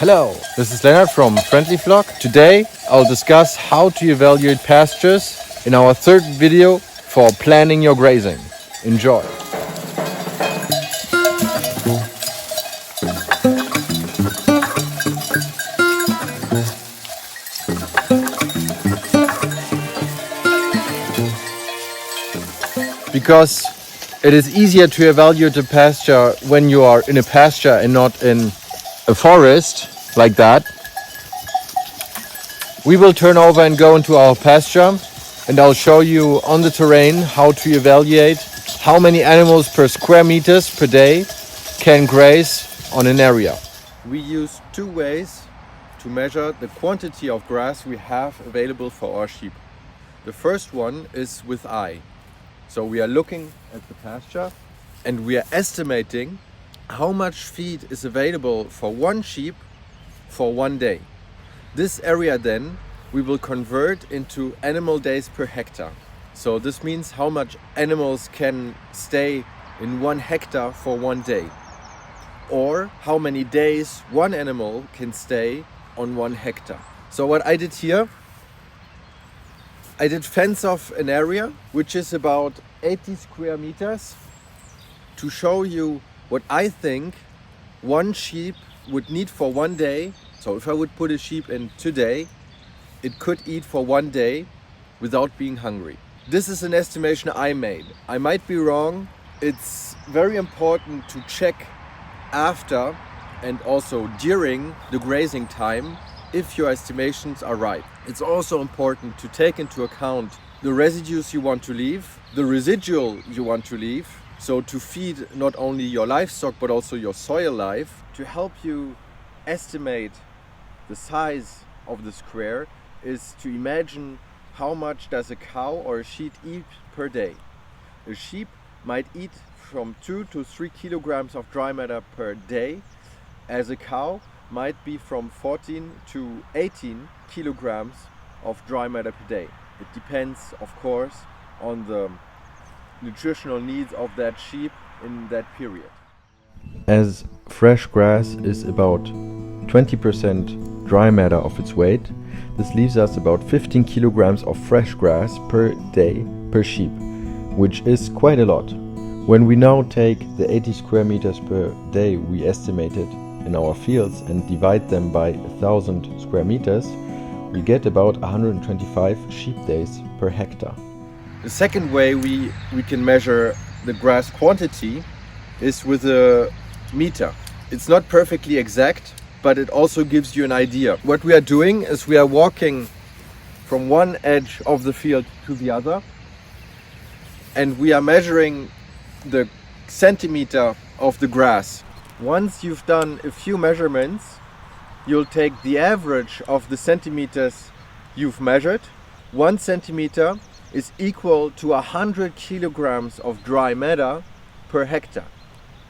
Hello, this is Leonard from Friendly Flock. Today I'll discuss how to evaluate pastures in our third video for planning your grazing. Enjoy! Because it is easier to evaluate a pasture when you are in a pasture and not in a forest like that. We will turn over and go into our pasture, and I'll show you on the terrain how to evaluate how many animals per square meters per day can graze on an area. We use two ways to measure the quantity of grass we have available for our sheep. The first one is with eye. So we are looking at the pasture and we are estimating how much feed is available for one sheep for one day. This area then we will convert into animal days per hectare. So this means how much animals can stay in 1 hectare for one day, or how many days one animal can stay on 1 hectare. So what I did here, I did fence off an area which is about 80 square meters to show you what I think one sheep would need for one day. So if I would put a sheep in today, it could eat for one day without being hungry. This is an estimation I made. I might be wrong. It's very important to check after and also during the grazing time if your estimations are right. It's also important to take into account the residues you want to leave, the residual you want to leave, so to feed not only your livestock but also your soil life. To help you estimate the size of the square is to imagine how much does a cow or a sheep eat per day. A sheep might eat from 2 to 3 kilograms of dry matter per day, as a cow might be from 14 to 18 kilograms of dry matter per day. It depends, of course, on the nutritional needs of that sheep in that period. As fresh grass is about 20% dry matter of its weight, this leaves us about 15 kilograms of fresh grass per day per sheep, which is quite a lot. When we now take the 80 square meters per day we estimated in our fields and divide them by 1,000 square meters, we get about 125 sheep days per hectare. The second way we can measure the grass quantity is with a meter. It's not perfectly exact, but it also gives you an idea. What we are doing is we are walking from one edge of the field to the other, and we are measuring the centimeter of the grass. Once you've done a few measurements, you'll take the average of the centimeters you've measured. 1 centimeter is equal to 100 kilograms of dry matter per hectare.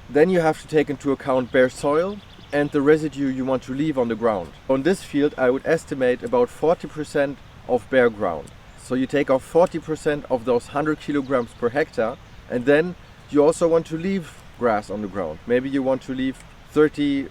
Then you have to take into account bare soil and the residue you want to leave on the ground. On this field I would estimate about 40% of bare ground. So you take off 40% of those 100 kilograms per hectare, and then you also want to leave grass on the ground. Maybe you want to leave 30%,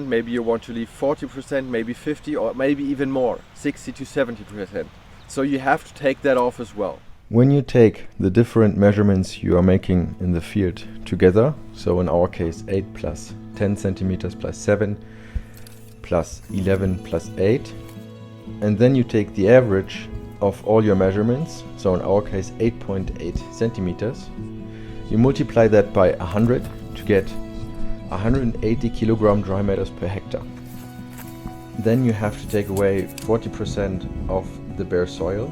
maybe you want to leave 40%, maybe 50%, or maybe even more, 60 to 70%. So you have to take that off as well. When you take the different measurements you are making in the field together, so in our case 8 plus 10 centimeters plus 7 plus 11 plus 8, and then you take the average of all your measurements, so in our case 8.8 centimeters, you multiply that by 100 to get 180 kilogram dry matters per hectare. Then you have to take away 40% of the bare soil,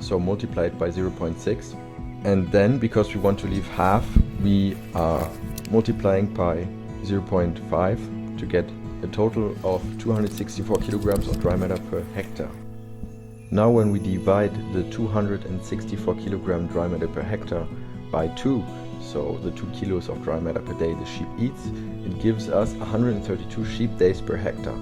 so multiply it by 0.6, and then because we want to leave half, we are multiplying by 0.5 to get a total of 264 kilograms of dry matter per hectare. Now when we divide the 264 kilogram dry matter per hectare by 2, so the 2 kilos of dry matter per day the sheep eats, it gives us 132 sheep days per hectare.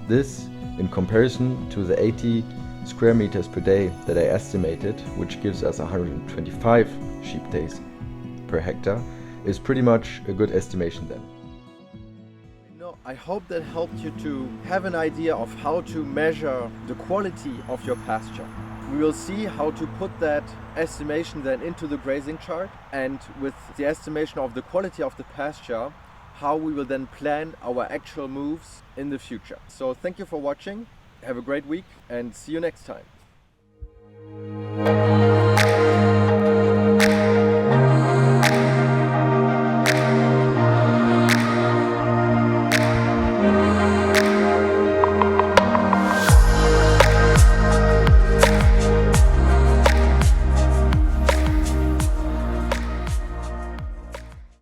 This, in comparison to the 80 square meters per day that I estimated, which gives us 125 sheep days per hectare, is pretty much a good estimation then. I hope that helped you to have an idea of how to measure the quality of your pasture. We will see how to put that estimation then into the grazing chart, and with the estimation of the quality of the pasture, how we will then plan our actual moves in the future. So thank you for watching, have a great week and see you next time.